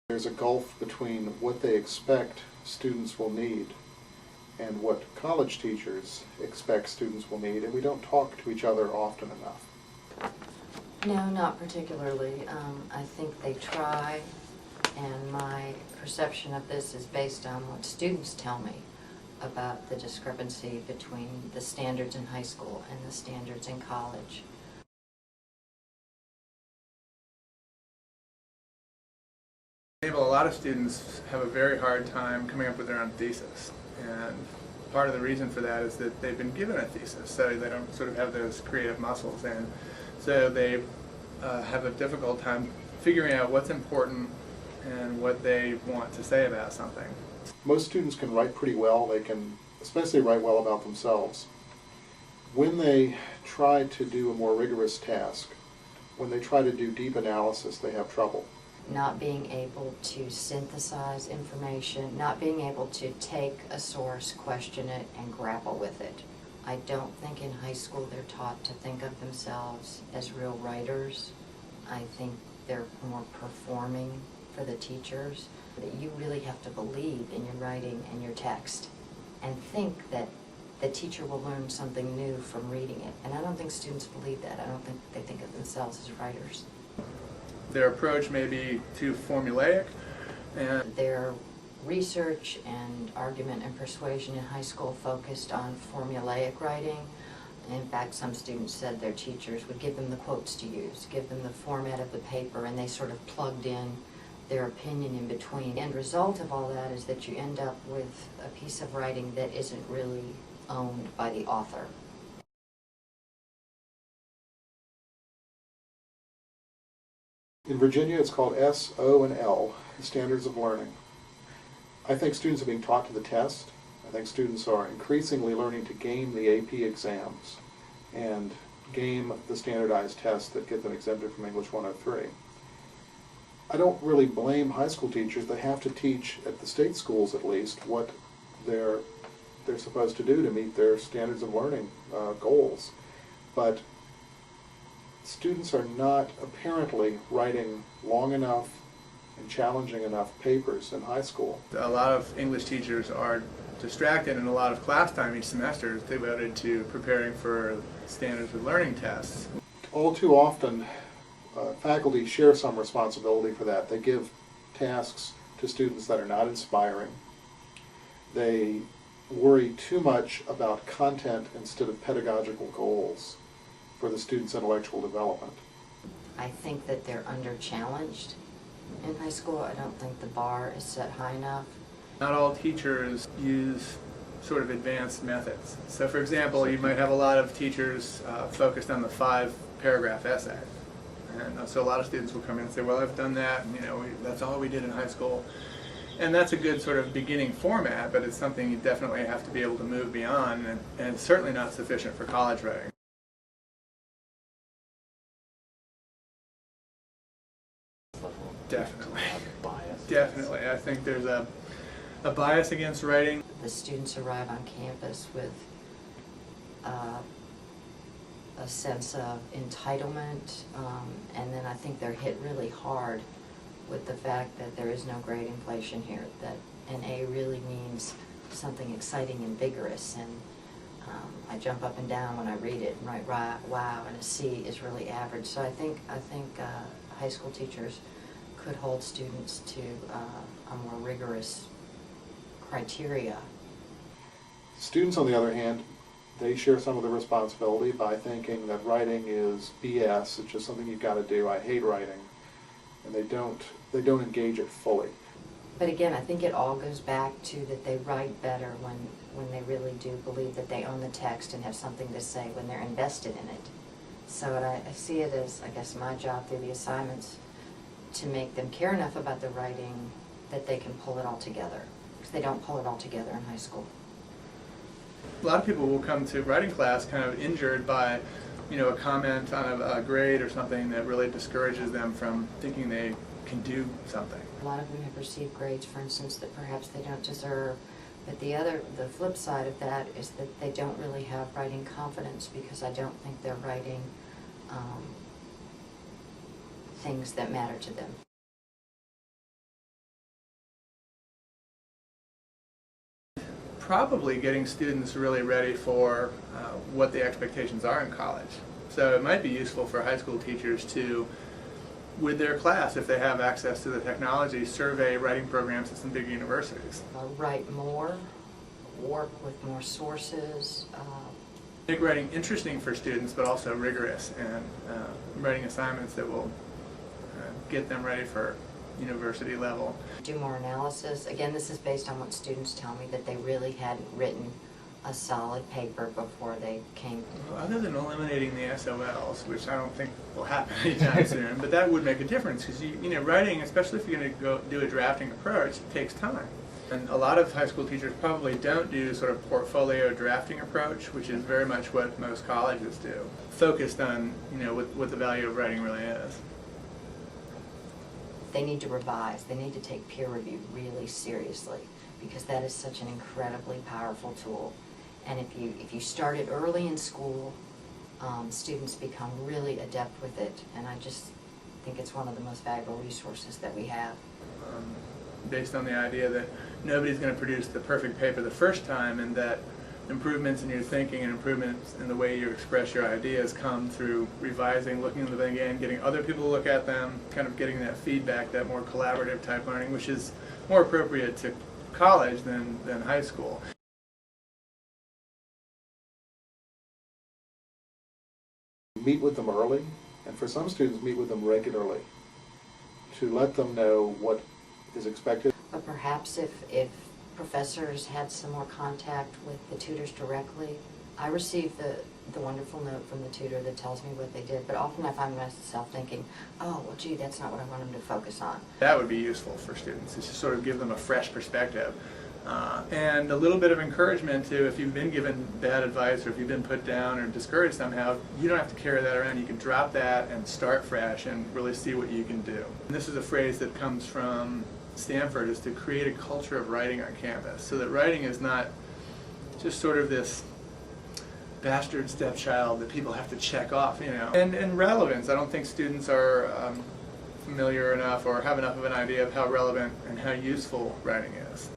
There's a gulf between what they expect students will need and what college teachers expect students will need, and we don't talk to each other often enough. No, not particularly. I think they try, and my perception of this is based on what students tell me about the discrepancy between the standards in high school and the standards in college. A lot of students have a very hard time coming up with their own thesis, and part of the reason for that is that they've been given a thesis, so they don't sort of have those creative muscles, and so they have a difficult time figuring out what's important and what they want to say about something. Most students can write pretty well. They can especially write well about themselves. When they try to do a more rigorous task, when they try to do deep analysis, they have trouble. Not being able to synthesize information, not being able to take a source, question it, and grapple with it. I don't think in high school they're taught to think of themselves as real writers. I think they're more performing for the teachers. That you really have to believe in your writing and your text and think that the teacher will learn something new from reading it. And I don't think students believe that. I don't think they think of themselves as writers. Their approach may be too formulaic, and their research and argument and persuasion in high school focused on formulaic writing. In fact, some students said their teachers would give them the quotes to use, give them the format of the paper, and they sort of plugged in their opinion in between. The end result of all that is that you end up with a piece of writing that isn't really owned by the author. In Virginia, it's called S, O, and L, Standards of Learning. I think students are being taught to the test. I think students are increasingly learning to game the AP exams and game the standardized tests that get them exempted from English 103. I don't really blame high school teachers. They have to teach, at the state schools at least, what they're supposed to do to meet their standards of learning goals. But students are not apparently writing long enough and challenging enough papers in high school. a lot of English teachers are distracted, and a lot of class time each semester is devoted to preparing for standards of learning tests. All too often, faculty share some responsibility for that. They give tasks to students that are not inspiring. They worry too much about content instead of pedagogical goals for the student's intellectual development. I think that they're under-challenged in high school. I don't think the bar is set high enough. Not all teachers use sort of advanced methods. So for example, you might have a lot of teachers focused on the 5-paragraph essay. And so a lot of students will come in and say, well, I've done that, and that's all we did in high school. And that's a good sort of beginning format, but it's something you definitely have to be able to move beyond, and it's certainly not sufficient for college writing. Definitely. Definitely. I think there's a bias against writing. The students arrive on campus with a sense of entitlement, and then I think they're hit really hard with the fact that there is no grade inflation here, that an A really means something exciting and vigorous, and I jump up and down when I read it and write wow, and a C is really average. So I think high school teachers could hold students to a more rigorous criteria. Students, on the other hand, they share some of the responsibility by thinking that writing is BS, it's just something you've got to do, I hate writing, and they don't engage it fully. But again, I think it all goes back to that they write better when they really do believe that they own the text and have something to say, when they're invested in it. So I see it as, I guess, my job through the assignments to make them care enough about the writing that they can pull it all together, because they don't pull it all together in high school. A lot of people will come to writing class kind of injured by, a comment on a grade or something that really discourages them from thinking they can do something. A lot of them have received grades, for instance, that perhaps they don't deserve. But the flip side of that is that they don't really have writing confidence, because I don't think they're writing things that matter to them. probably getting students really ready for what the expectations are in college. So it might be useful for high school teachers to, with their class, if they have access to the technology, survey writing programs at some big universities. Write more, work with more sources. Make writing interesting for students, but also rigorous, and writing assignments that will get them ready for university level. Do more analysis. Again, this is based on what students tell me, that they really hadn't written a solid paper before they came. Well, other than eliminating the SOLs, which I don't think will happen anytime soon, but that would make a difference, because you know, writing, especially if you're going to go do a drafting approach, it takes time. And a lot of high school teachers probably don't do sort of portfolio drafting approach, which is very much what most colleges do, focused on, you know, what the value of writing really is. They need to revise. They need to take peer review really seriously, because that is such an incredibly powerful tool. And if you start it early in school, students become really adept with it. And I just think it's one of the most valuable resources that we have. Based on the idea that nobody's going to produce the perfect paper the first time, and that improvements in your thinking and improvements in the way you express your ideas come through revising, looking at them again, getting other people to look at them, kind of getting that feedback, that more collaborative type learning, which is more appropriate to college than high school. Meet with them early, and for some students, meet with them regularly to let them know what is expected. But perhaps if professors had some more contact with the tutors directly. I receive the wonderful note from the tutor that tells me what they did, but often I find myself thinking, oh, well, gee, that's not what I want them to focus on. That would be useful for students, is to sort of give them a fresh perspective. And a little bit of encouragement to, if you've been given bad advice or if you've been put down or discouraged somehow, you don't have to carry that around. You can drop that and start fresh and really see what you can do. And this is a phrase that comes from Stanford, is to create a culture of writing on campus, so that writing is not just sort of this bastard stepchild that people have to check off, you know. And relevance, I don't think students are familiar enough or have enough of an idea of how relevant and how useful writing is.